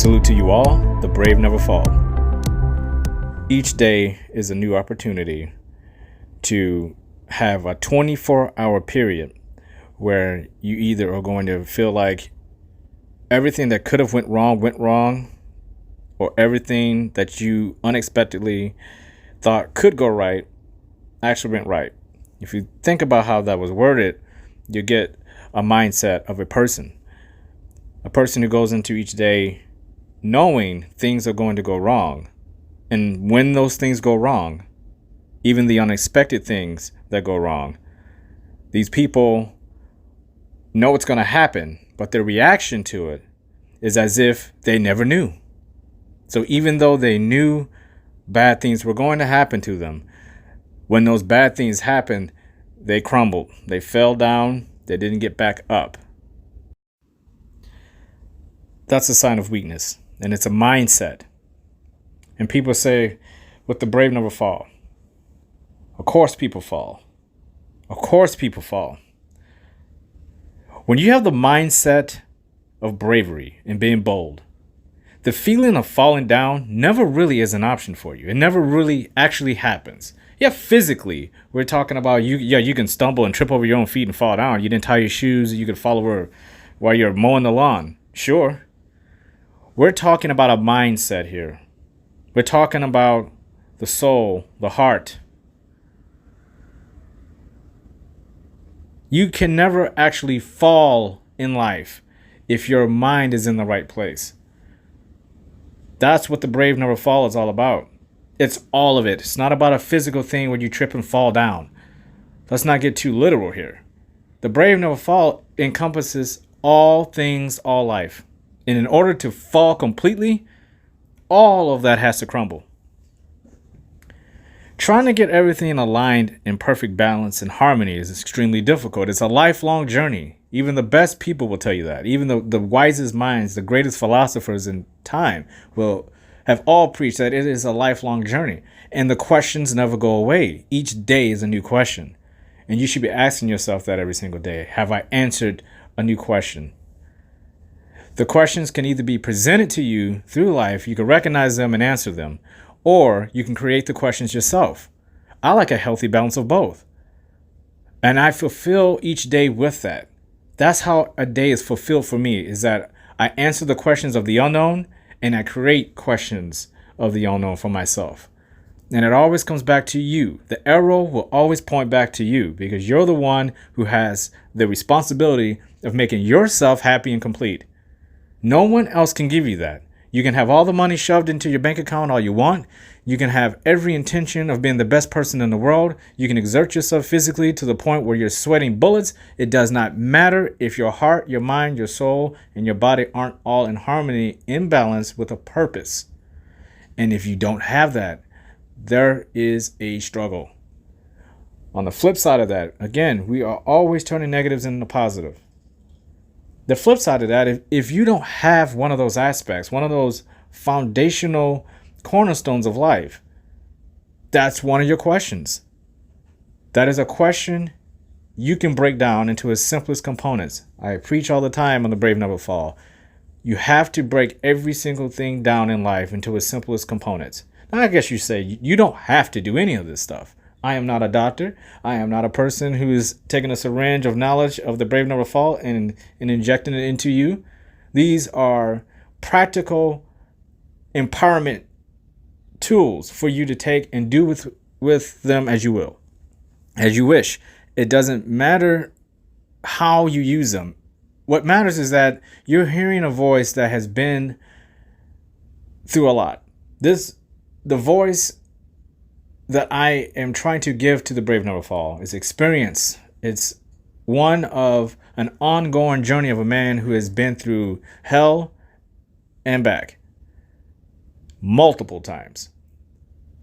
Salute to you all. The brave never fall. Each day is a new opportunity to have a 24-hour period where you either are going to feel like everything that could have went wrong, or everything that you unexpectedly thought could go right actually went right. If you think about how that was worded, you get a mindset of a person who goes into each day knowing things are going to go wrong. And when those things go wrong, even the unexpected things that go wrong, these people know it's going to happen, but their reaction to it is as if they never knew. So even though they knew bad things were going to happen to them, when those bad things happened, they crumbled. They fell down. They didn't get back up. That's a sign of weakness, and it's a mindset. And people say, "With the brave never fall." Of course people fall. Of course people fall. When you have the mindset of bravery and being bold, the feeling of falling down never really is an option for you. It never really actually happens. Yeah, physically, we're talking about you can stumble and trip over your own feet and fall down. You didn't tie your shoes, you could fall over while you're mowing the lawn. Sure. We're talking about a mindset here. We're talking about the soul, the heart. You can never actually fall in life if your mind is in the right place. That's what the brave never fall is all about. It's all of it. It's not about a physical thing where you trip and fall down. Let's not get too literal here. The brave never fall encompasses all things, all life. And in order to fall completely, all of that has to crumble. Trying to get everything aligned in perfect balance and harmony is extremely difficult. It's a lifelong journey. Even the best people will tell you that. Even the wisest minds, the greatest philosophers in time will have all preached that it is a lifelong journey. And the questions never go away. Each day is a new question. And you should be asking yourself that every single day. Have I answered a new question? The questions can either be presented to you through life, you can recognize them and answer them, or you can create the questions yourself. I like a healthy balance of both. And I fulfill each day with that. That's how a day is fulfilled for me, is that I answer the questions of the unknown and I create questions of the unknown for myself. And it always comes back to you. The arrow will always point back to you because you're the one who has the responsibility of making yourself happy and complete. No one else can give you that. You can have all the money shoved into your bank account all you want. You can have every intention of being the best person in the world. You can exert yourself physically to the point where you're sweating bullets. It does not matter if your heart, your mind, your soul, and your body aren't all in harmony, in balance with a purpose. And if you don't have that, there is a struggle. On the flip side of that, again, we are always turning negatives into positive. The flip side of that, if you don't have one of those aspects, one of those foundational cornerstones of life, that's one of your questions. That is a question you can break down into its simplest components. I preach all the time on the Brave Never Fall. You have to break every single thing down in life into its simplest components. Now, I guess you say you don't have to do any of this stuff. I am not a doctor. I am not a person who is taking a syringe of knowledge of the Brave Never Fall and injecting it into you. These are practical empowerment tools for you to take and do with them as you will, as you wish. It doesn't matter how you use them. What matters is that you're hearing a voice that has been through a lot. The voice that I am trying to give to the Brave Never Fall is experience. It's one of an ongoing journey of a man who has been through hell and back multiple times.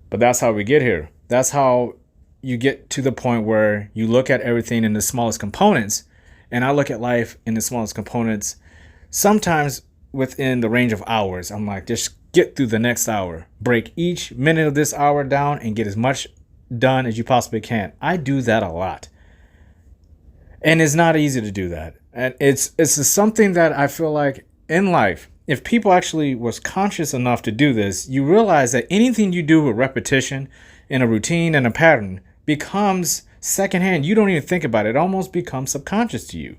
But that's how we get here. That's how you get to the point where you look at everything in the smallest components. And I look at life in the smallest components, sometimes within the range of hours. I'm like, just get through the next hour. Break each minute of this hour down and get as much done as you possibly can. I do that a lot. And it's not easy to do that. And it's something that I feel like in life, if people actually was conscious enough to do this, you realize that anything you do with repetition in a routine and a pattern becomes secondhand. You don't even think about it. It almost becomes subconscious to you.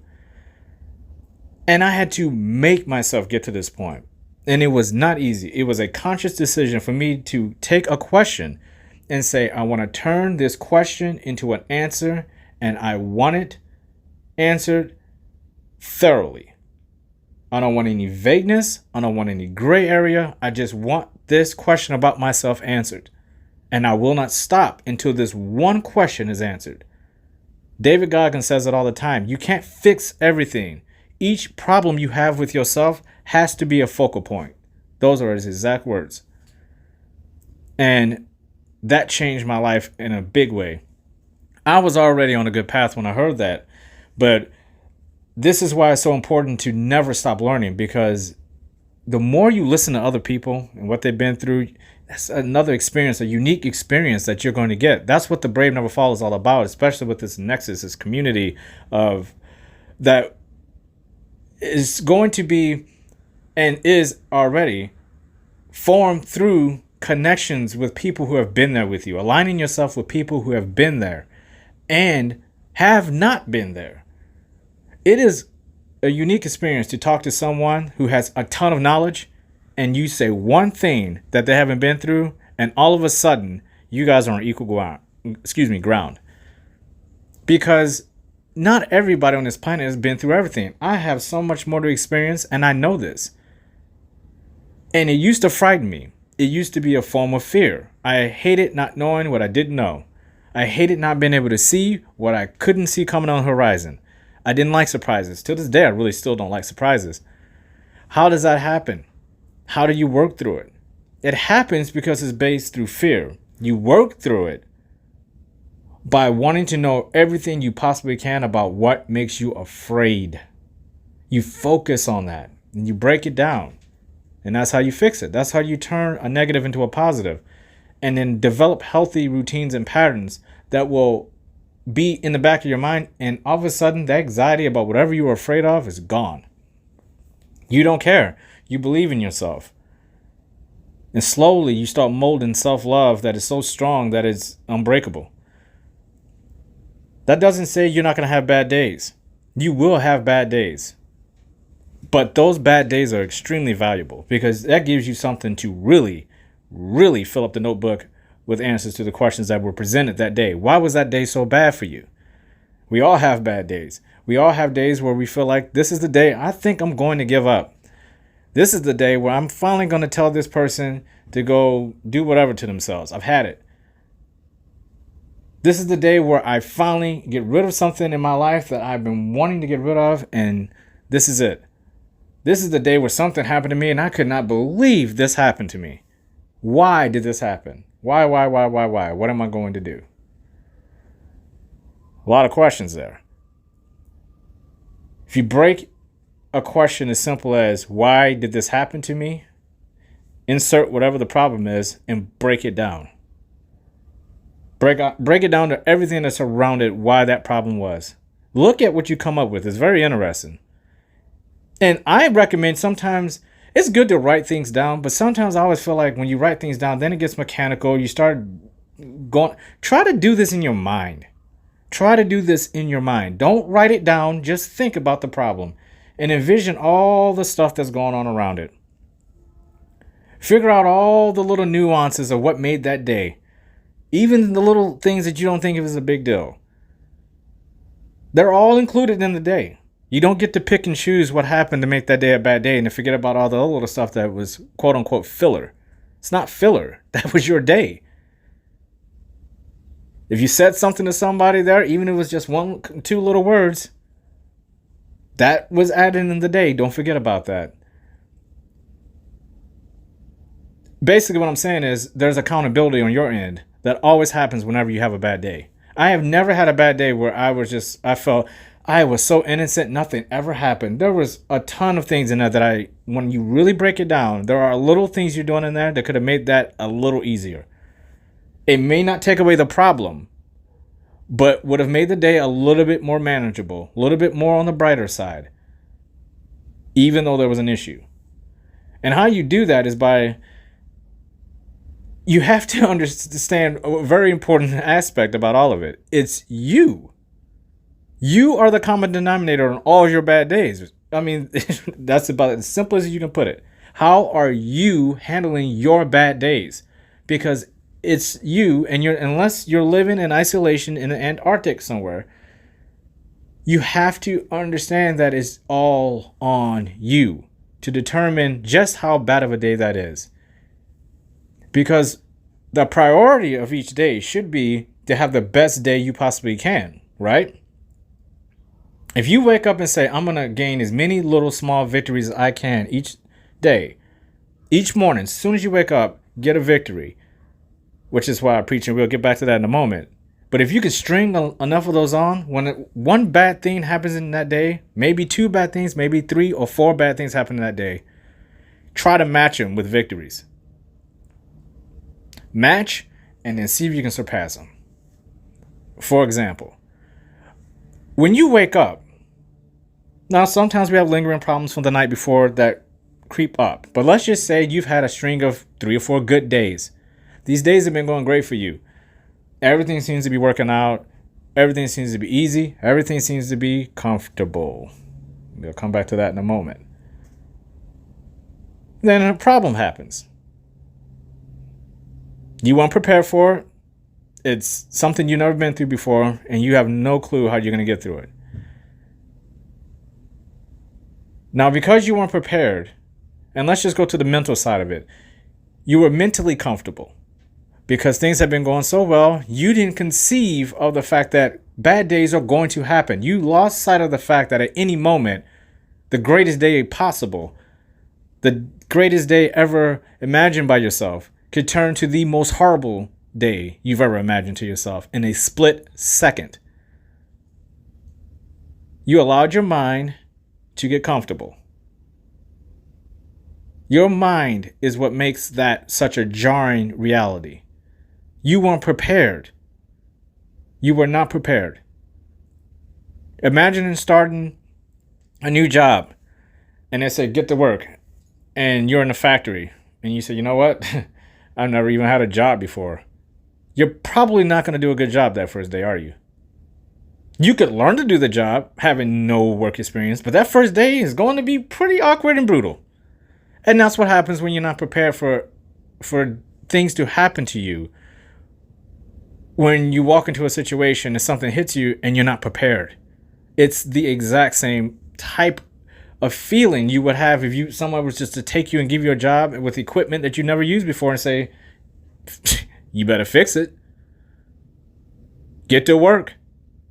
And I had to make myself get to this point. And it was not easy. It was a conscious decision for me to take a question and say, I want to turn this question into an answer, and I want it answered thoroughly. I don't want any vagueness. I don't want any gray area. I just want this question about myself answered. And I will not stop until this one question is answered. David Goggins says it all the time. You can't fix everything. Each problem you have with yourself has to be a focal point. Those are his exact words. And that changed my life in a big way. I was already on a good path when I heard that. But this is why it's so important to never stop learning, because the more you listen to other people and what they've been through, that's another experience, a unique experience that you're going to get. That's what The Brave Never Fall is all about, especially with this nexus, this community of that is going to be and is already formed through connections with people who have been there with you, aligning yourself with people who have been there and have not been there. It is a unique experience to talk to someone who has a ton of knowledge and you say one thing that they haven't been through, and all of a sudden you guys are on equal ground. Because not everybody on this planet has been through everything. I have so much more to experience, and I know this. And it used to frighten me. It used to be a form of fear. I hated not knowing what I didn't know. I hated not being able to see what I couldn't see coming on the horizon. I didn't like surprises. To this day, I really still don't like surprises. How does that happen? How do you work through it? It happens because it's based through fear. You work through it by wanting to know everything you possibly can about what makes you afraid. You focus on that and you break it down. And that's how you fix it. That's how you turn a negative into a positive. And then develop healthy routines and patterns that will be in the back of your mind, and all of a sudden the anxiety about whatever you were afraid of is gone. You don't care. You believe in yourself. And slowly you start molding self-love that is so strong that it's unbreakable. That doesn't say you're not going to have bad days. You will have bad days. But those bad days are extremely valuable because that gives you something to really, really fill up the notebook with answers to the questions that were presented that day. Why was that day so bad for you? We all have bad days. We all have days where we feel like this is the day I think I'm going to give up. This is the day where I'm finally going to tell this person to go do whatever to themselves. I've had it. This is the day where I finally get rid of something in my life that I've been wanting to get rid of, and this is it. This is the day where something happened to me and I could not believe this happened to me. Why did this happen? Why? What am I going to do? A lot of questions there. If you break a question as simple as, why did this happen to me? Insert whatever the problem is and break it down. Break it down to everything that surrounded why that problem was. Look at what you come up with. It's very interesting. And I recommend sometimes it's good to write things down, but sometimes I always feel like when you write things down, then it gets mechanical. You start going, try to do this in your mind. Try to do this in your mind. Don't write it down. Just think about the problem and envision all the stuff that's going on around it. Figure out all the little nuances of what made that day. Even the little things that you don't think of as a big deal. They're all included in the day. You don't get to pick and choose what happened to make that day a bad day and to forget about all the other little stuff that was quote unquote filler. It's not filler. That was your day. If you said something to somebody there, even if it was just 2 little words, that was added in the day. Don't forget about that. Basically what I'm saying is there's accountability on your end that always happens whenever you have a bad day. I have never had a bad day where I felt I was so innocent, nothing ever happened. There was a ton of things in there that when you really break it down, there are little things you're doing in there that could have made that a little easier. It may not take away the problem, but would have made the day a little bit more manageable, a little bit more on the brighter side, even though there was an issue. And how you do that is by, you have to understand a very important aspect about all of it. It's you. You are the common denominator on all your bad days. I mean, that's about as simple as you can put it. How are you handling your bad days? Because it's you, and unless you're living in isolation in the Antarctic somewhere, you have to understand that it's all on you to determine just how bad of a day that is. Because the priority of each day should be to have the best day you possibly can, right? If you wake up and say, I'm going to gain as many little small victories as I can each day, each morning, as soon as you wake up, get a victory, which is why I preach, and we'll get back to that in a moment. But if you can string enough of those on, when one bad thing happens in that day, maybe 2 bad things, maybe 3 or 4 bad things happen in that day, try to match them with victories. Match and then see if you can surpass them. For example, when you wake up, now sometimes we have lingering problems from the night before that creep up. But let's just say you've had a string of 3 or 4 good days. These days have been going great for you. Everything seems to be working out. Everything seems to be easy. Everything seems to be comfortable. We'll come back to that in a moment. Then a problem happens. You weren't prepared for it. It's something you've never been through before, and you have no clue how you're going to get through it. Now, because you weren't prepared, and let's just go to the mental side of it, you were mentally comfortable. Because things have been going so well, you didn't conceive of the fact that bad days are going to happen. You lost sight of the fact that at any moment, the greatest day possible, the greatest day ever imagined by yourself, could turn to the most horrible day you've ever imagined to yourself in a split second. You allowed your mind to get comfortable. Your mind is what makes that such a jarring reality. You weren't prepared. You were not prepared. Imagine starting a new job and they say, get to work. And you're in a factory and you say, you know what? I've never even had a job before. You're probably not going to do a good job that first day, are you? You could learn to do the job having no work experience, but that first day is going to be pretty awkward and brutal. And that's what happens when you're not prepared for things to happen to you. When you walk into a situation and something hits you and you're not prepared. It's the exact same type of feeling you would have if someone was just to take you and give you a job with equipment that you never used before and say, you better fix it. Get to work.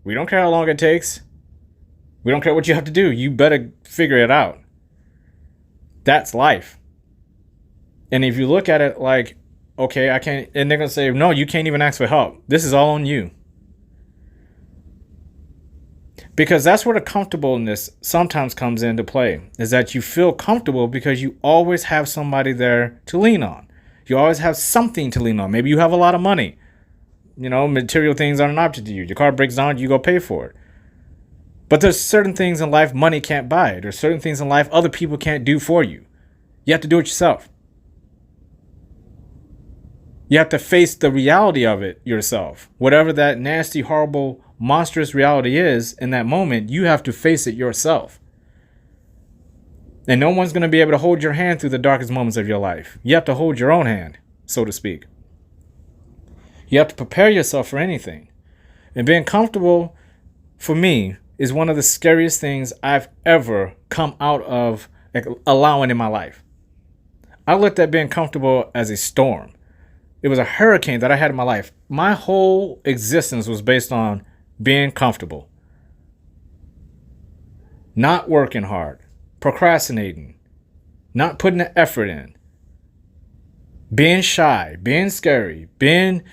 We don't care how long it takes. We don't care what you have to do. You better figure it out. That's life. And if you look at it like, okay, I can't, and they're going to say, no, you can't even ask for help. This is all on you. Because that's where the comfortableness sometimes comes into play, is that you feel comfortable because you always have somebody there to lean on. You always have something to lean on. Maybe you have a lot of money. You know, material things aren't an object to you. Your car breaks down, you go pay for it. But there's certain things in life money can't buy. There's certain things in life other people can't do for you. You have to do it yourself. You have to face the reality of it yourself. Whatever that nasty, horrible, monstrous reality is in that moment, you have to face it yourself. And no one's going to be able to hold your hand through the darkest moments of your life. You have to hold your own hand, so to speak. You have to prepare yourself for anything. And being comfortable, for me, is one of the scariest things I've ever come out of allowing in my life. I looked at being comfortable as a storm. It was a hurricane that I had in my life. My whole existence was based on being comfortable. Not working hard. Procrastinating. Not putting the effort in. Being shy. Being scary. Being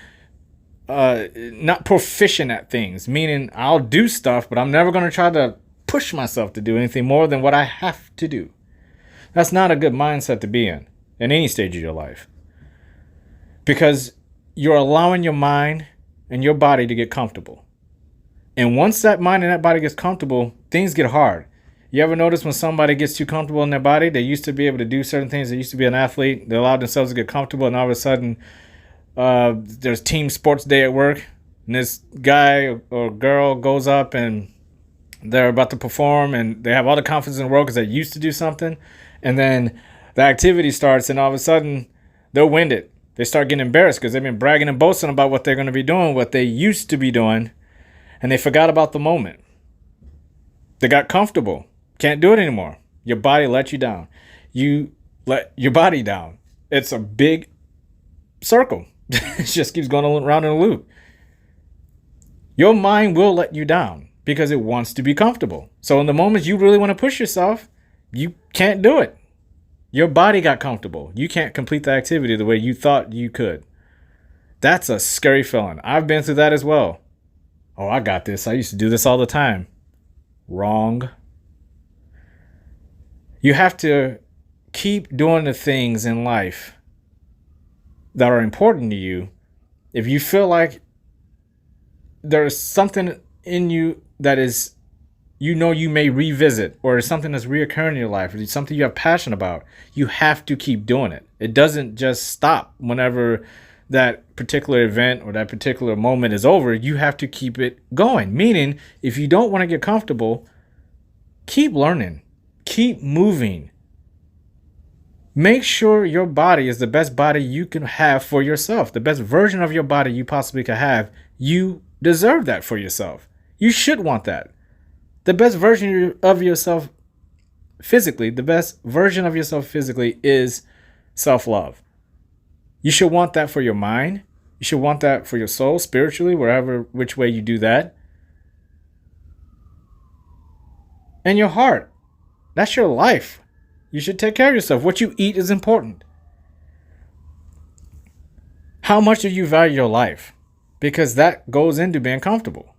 not proficient at things. Meaning I'll do stuff, but I'm never going to try to push myself to do anything more than what I have to do. That's not a good mindset to be in any stage of your life. Because you're allowing your mind and your body to get comfortable. And once that mind and that body gets comfortable, things get hard. You ever notice when somebody gets too comfortable in their body, they used to be able to do certain things. They used to be an athlete. They allowed themselves to get comfortable, and all of a sudden, there's team sports day at work, and this guy or girl goes up and they're about to perform, and they have all the confidence in the world because they used to do something, and then the activity starts, and all of a sudden, they're winded. They start getting embarrassed because they've been bragging and boasting about what they're going to be doing, what they used to be doing, and they forgot about the moment. They got comfortable. Can't do it anymore. Your body let you down. You let your body down. It's a big circle. It just keeps going around in a loop. Your mind will let you down because it wants to be comfortable. So in the moments you really want to push yourself, you can't do it. Your body got comfortable. You can't complete the activity the way you thought you could. That's a scary feeling. I've been through that as well. Oh, I got this. I used to do this all the time. Wrong. You have to keep doing the things in life that are important to you. If you feel like there's something in you that is, you may revisit, or something that's reoccurring in your life, or something you have passion about, you have to keep doing it. It doesn't just stop whenever that particular event or that particular moment is over. You have to keep it going. Meaning, if you don't want to get comfortable, keep learning, keep moving. Make sure your body is the best body you can have for yourself, the best version of your body you possibly could have. You deserve that for yourself. You should want that. The best version of yourself physically, is self-love. You should want that for your mind. You should want that for your soul, spiritually, which way you do that. And your heart. That's your life. You should take care of yourself. What you eat is important. How much do you value your life? Because that goes into being comfortable.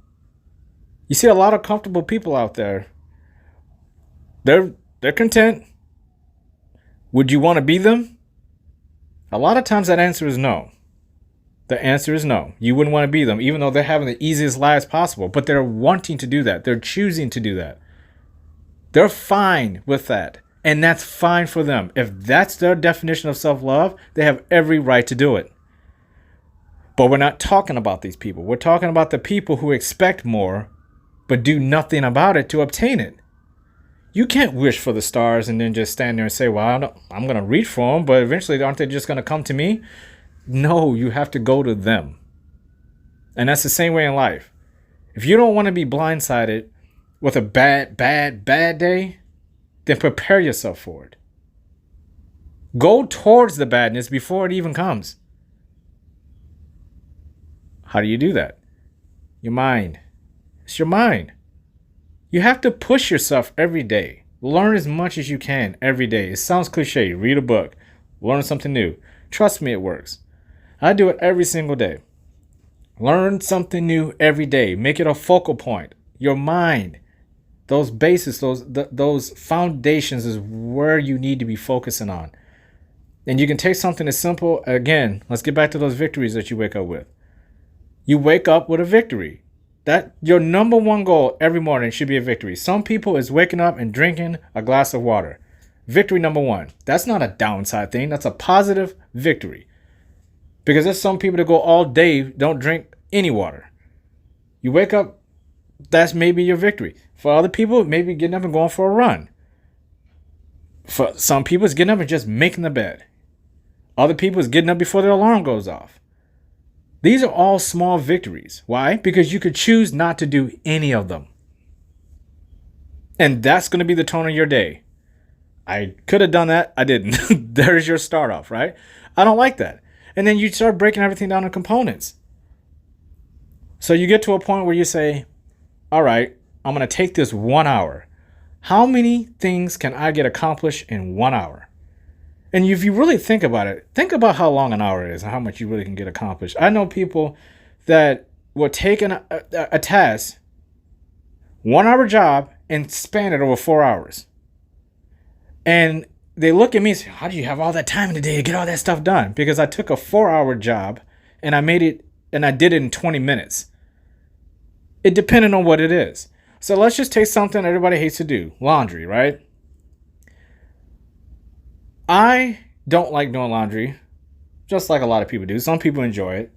You see a lot of comfortable people out there. They're content. Would you want to be them? A lot of times that answer is no. The answer is no. You wouldn't want to be them, even though they're having the easiest lives possible. But they're wanting to do that. They're choosing to do that. They're fine with that. And that's fine for them. If that's their definition of self-love, they have every right to do it. But we're not talking about these people. We're talking about the people who expect more, but do nothing about it to obtain it. You can't wish for the stars and then just stand there and say, well, I'm going to reach for them, but eventually aren't they just going to come to me? No, you have to go to them. And that's the same way in life. If you don't want to be blindsided with a bad day, then prepare yourself for it. Go towards the badness before it even comes. How do you do that? Your mind. It's your mind. You have to push yourself every day. Learn as much as you can every day. It sounds cliche. Read a book. Learn something new. Trust me, it works. I do it every single day. Learn something new every day. Make it a focal point. Your mind. Those bases, those foundations is where you need to be focusing on. And you can take something as simple, again, let's get back to those victories that you wake up with. You wake up with a victory. That your number one goal every morning should be a victory. Some people is waking up and drinking a glass of water. Victory number one. That's not a downside thing. That's a positive victory. Because there's some people that go all day, don't drink any water. You wake up, that's maybe your victory. For other people, maybe getting up and going for a run. For some people, it's getting up and just making the bed. Other people, it's getting up before their alarm goes off. These are all small victories. Why? Because you could choose not to do any of them. And that's going to be the tone of your day. I could have done that. I didn't. There's your start off, right? I don't like that. And then you start breaking everything down in components. So you get to a point where you say, all right, I'm going to take this 1 hour. How many things can I get accomplished in 1 hour? And if you really think about it, think about how long an hour is and how much you really can get accomplished. I know people that will take a task, 1 hour job, and span it over 4 hours. And they look at me and say, how do you have all that time in the day to get all that stuff done? Because I took a 4-hour job and I did it in 20 minutes. It depended on what it is. So let's just take something everybody hates to do, laundry, right? I don't like doing laundry, just like a lot of people do. Some people enjoy it.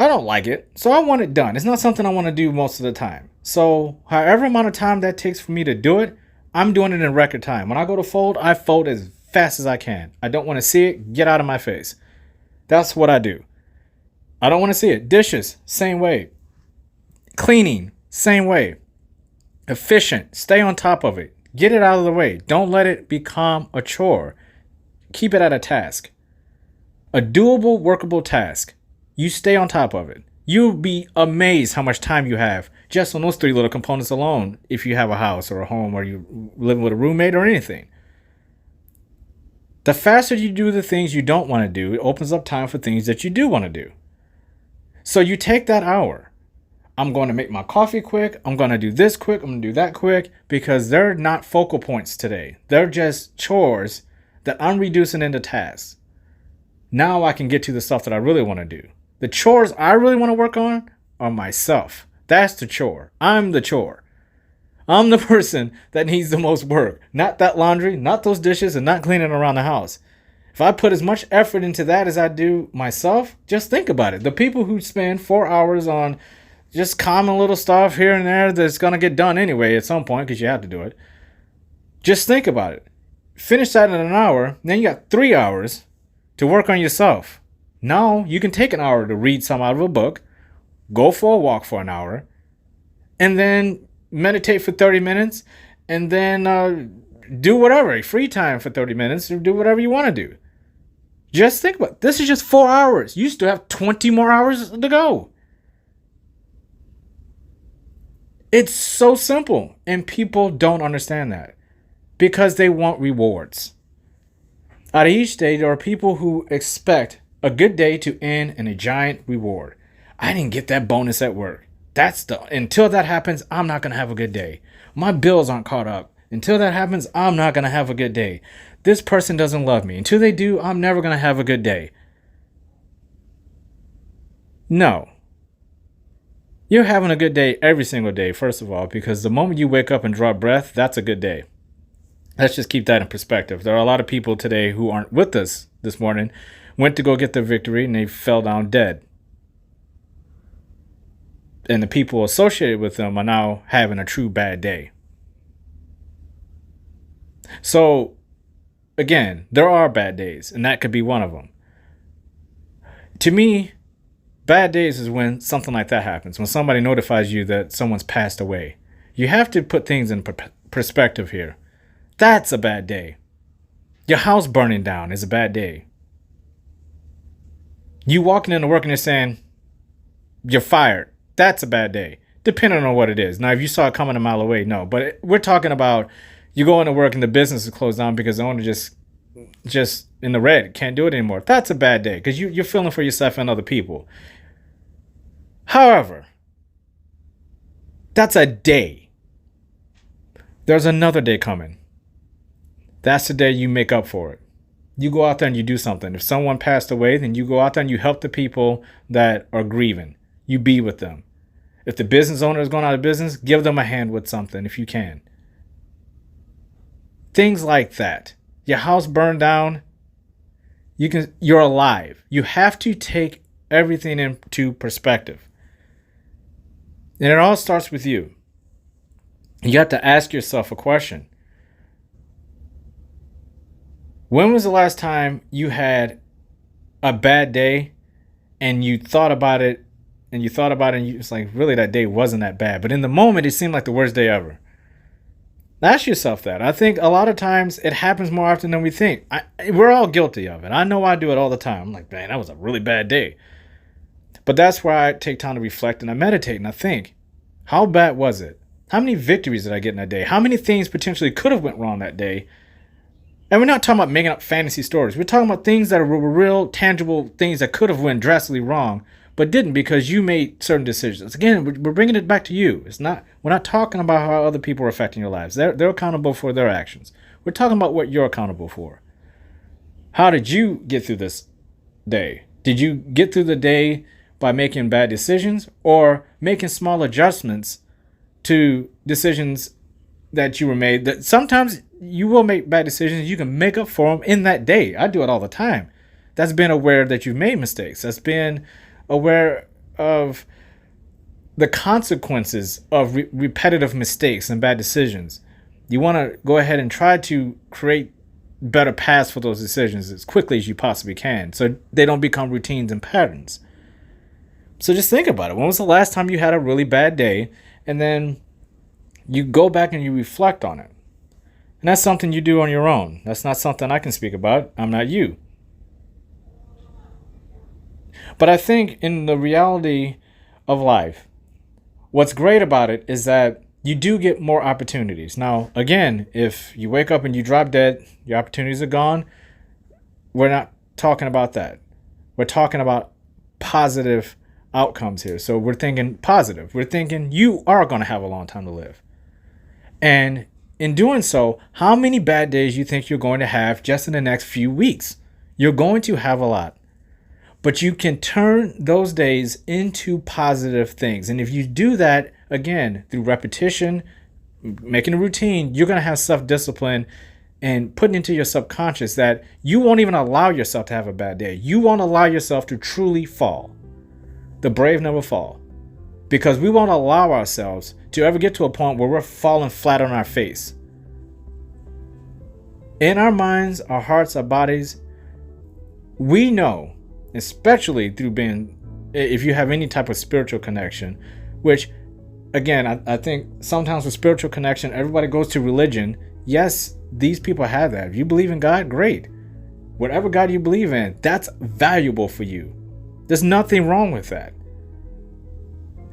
I don't like it, so I want it done. It's not something I want to do most of the time. So however amount of time that takes for me to do it, I'm doing it in record time. When I go to fold, I fold as fast as I can. I don't want to see it. Get out of my face. That's what I do. I don't want to see it. Dishes, same way. Cleaning, same way. Efficient. Stay on top of it. Get it out of the way. Don't let it become a chore. Keep it at a task. A doable, workable task. You stay on top of it. You'll be amazed how much time you have just on those 3 little components alone if you have a house or a home or you're living with a roommate or anything. The faster you do the things you don't want to do, it opens up time for things that you do want to do. So you take that hour. I'm going to make my coffee quick. I'm going to do this quick. I'm going to do that quick, because they're not focal points today. They're just chores that I'm reducing into tasks. Now I can get to the stuff that I really want to do. The chores I really want to work on are myself. That's the chore. I'm the chore. I'm the person that needs the most work. Not that laundry, not those dishes, and not cleaning around the house. If I put as much effort into that as I do myself, just think about it. The people who spend 4 hours on just common little stuff here and there that's going to get done anyway at some point because you have to do it. Just think about it. Finish that in an hour, then you got 3 hours to work on yourself. Now you can take an hour to read some out of a book, go for a walk for an hour, and then meditate for 30 minutes, and then do whatever, free time for 30 minutes, or do whatever you want to do. Just think about it. This is just 4 hours. You still have 20 more hours to go. It's so simple, and people don't understand that because they want rewards. Out of each day, there are people who expect a good day to end in a giant reward. I didn't get that bonus at work. Until that happens, I'm not going to have a good day. My bills aren't caught up. Until that happens, I'm not going to have a good day. This person doesn't love me. Until they do, I'm never going to have a good day. No. You're having a good day every single day, first of all, because the moment you wake up and draw breath, that's a good day. Let's just keep that in perspective. There are a lot of people today who aren't with us this morning, went to go get their victory, and they fell down dead. And the people associated with them are now having a true bad day. So, again, there are bad days, and that could be one of them. To me, bad days is when something like that happens, when somebody notifies you that someone's passed away. You have to put things in perspective here. That's a bad day. Your house burning down is a bad day. You walking into work and they're saying, you're fired. That's a bad day, depending on what it is. Now, if you saw it coming a mile away, no. But we're talking about you go into work and the business is closed down because the owner just in the red, can't do it anymore. That's a bad day because you're feeling for yourself and other people. However, that's a day. There's another day coming. That's the day you make up for it. You go out there and you do something. If someone passed away, then you go out there and you help the people that are grieving. You be with them. If the business owner is going out of business, give them a hand with something if you can. Things like that. Your house burned down. You're alive. You have to take everything into perspective. And it all starts with you. You have to ask yourself a question. When was the last time you had a bad day and you thought about it and you was like, really, that day wasn't that bad. But in the moment, it seemed like the worst day ever. Ask yourself that. I think a lot of times it happens more often than we think. We're all guilty of it. I know I do it all the time. I'm like, man, that was a really bad day. But that's where I take time to reflect and I meditate and I think, how bad was it? How many victories did I get in that day? How many things potentially could have went wrong that day? And we're not talking about making up fantasy stories. We're talking about things that are real, tangible things that could have went drastically wrong, but didn't because you made certain decisions. Again, we're bringing it back to you. We're not talking about how other people are affecting your lives. They're accountable for their actions. We're talking about what you're accountable for. How did you get through this day? Did you get through the day by making bad decisions or making small adjustments to decisions that you were made. That sometimes you will make bad decisions. You can make up for them in that day. I do it all the time. That's being aware that you've made mistakes. That's being aware of the consequences of repetitive mistakes and bad decisions. You want to go ahead and try to create better paths for those decisions as quickly as you possibly can, so they don't become routines and patterns. So just think about it. When was the last time you had a really bad day? And then you go back and you reflect on it. And that's something you do on your own. That's not something I can speak about. I'm not you. But I think in the reality of life, what's great about it is that you do get more opportunities. Now, again, if you wake up and you drop dead, your opportunities are gone. We're not talking about that. We're talking about positive outcomes here. So we're thinking positive. We're thinking you are going to have a long time to live. And in doing so, how many bad days you think you're going to have just in the next few weeks? You're going to have a lot. But you can turn those days into positive things. And if you do that, again, through repetition, making a routine, you're going to have self-discipline and putting into your subconscious that you won't even allow yourself to have a bad day. You won't allow yourself to truly fall. The brave never fall. Because we won't allow ourselves to ever get to a point where we're falling flat on our face. In our minds, our hearts, our bodies, we know, especially through being, if you have any type of spiritual connection, which, again, I think sometimes with spiritual connection, everybody goes to religion. Yes, these people have that. If you believe in God, great. Whatever God you believe in, that's valuable for you. There's nothing wrong with that.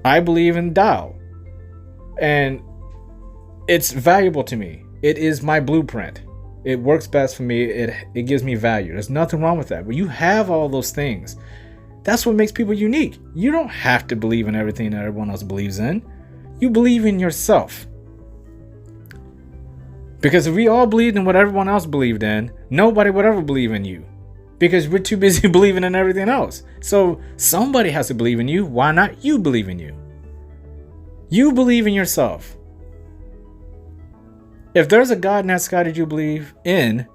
I believe in Tao, and it's valuable to me. It is my blueprint. It works best for me. It gives me value. There's nothing wrong with that. But you have all those things. That's what makes people unique. You don't have to believe in everything that everyone else believes in. You believe in yourself. Because if we all believed in what everyone else believed in, nobody would ever believe in you. Because we're too busy believing in everything else. So somebody has to believe in you. Why not you believe in you? You believe in yourself. If there's a God in that sky that you believe in,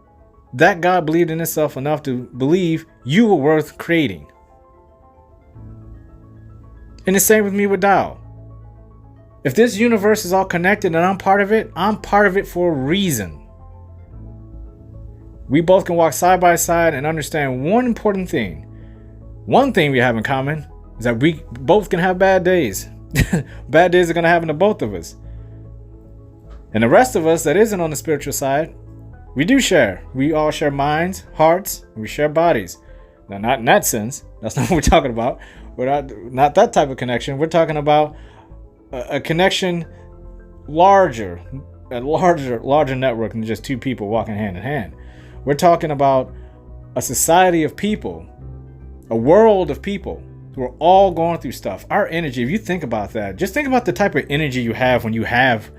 that God believed in himself enough to believe you were worth creating. And the same with me with Tao. If this universe is all connected and I'm part of it for a reason. We both can walk side by side and understand one important thing. One thing we have in common is that we both can have bad days. Bad days are going to happen to both of us. And the rest of us that isn't on the spiritual side, we do share. We all share minds, hearts, and we share bodies. Now, not in that sense. That's not what we're talking about. We're not that type of connection. We're talking about a connection larger network than just two people walking hand in hand. We're talking about a society of people, a world of people who are all going through stuff. Our energy, if you think about that, just think about the type of energy you have when you have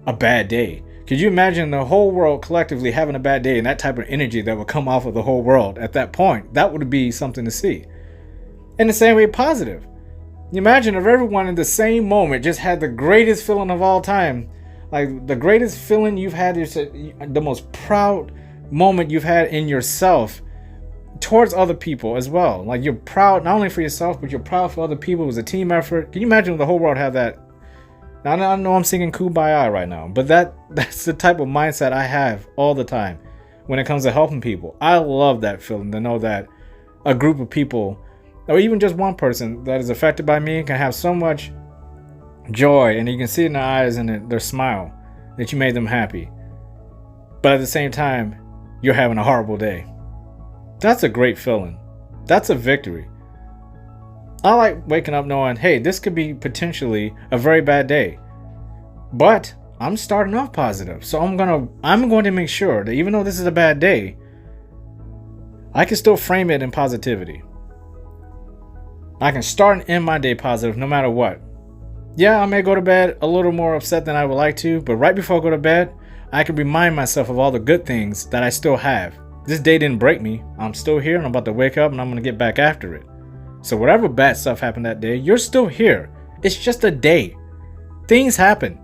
a bad day. Could you imagine the whole world collectively having a bad day and that type of energy that would come off of the whole world at that point? That would be something to see. In the same way, positive. You imagine if everyone in the same moment just had the greatest feeling of all time. Like the greatest feeling you've had is the most proud moment you've had in yourself towards other people as well. Like you're proud not only for yourself, but you're proud for other people. It was a team effort. Can you imagine if the whole world had that? Now, I know I'm singing Kumbaya right now, but that's the type of mindset I have all the time when it comes to helping people. I love that feeling to know that a group of people, or even just one person that is affected by me, can have so much joy, and you can see it in their eyes and their smile that you made them happy. But at the same time, you're having a horrible day. That's a great feeling. That's a victory. I like waking up knowing, hey, this could be potentially a very bad day, but I'm starting off positive. So I'm going to make sure that even though this is a bad day, I can still frame it in positivity. I can start and end my day positive no matter what. Yeah, I may go to bed a little more upset than I would like to, but right before I go to bed, I can remind myself of all the good things that I still have. This day didn't break me. I'm still here and I'm about to wake up and I'm going to get back after it. So whatever bad stuff happened that day, you're still here. It's just a day. Things happen.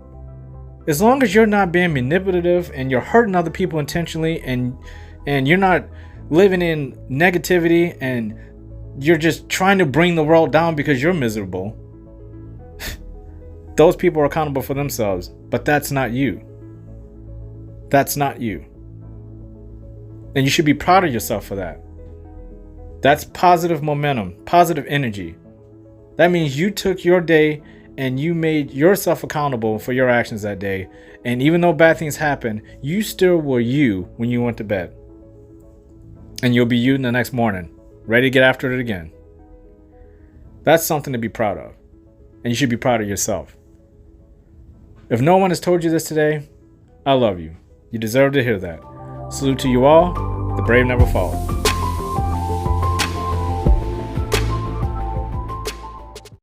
As long as you're not being manipulative and you're hurting other people intentionally, and you're not living in negativity and you're just trying to bring the world down because you're miserable, those people are accountable for themselves. But that's not you. That's not you. And you should be proud of yourself for that. That's positive momentum, positive energy. That means you took your day and you made yourself accountable for your actions that day. And even though bad things happen, you still were you when you went to bed. And you'll be you the next morning, ready to get after it again. That's something to be proud of. And you should be proud of yourself. If no one has told you this today, I love you. You deserve to hear that. Salute to you all. The brave never fall.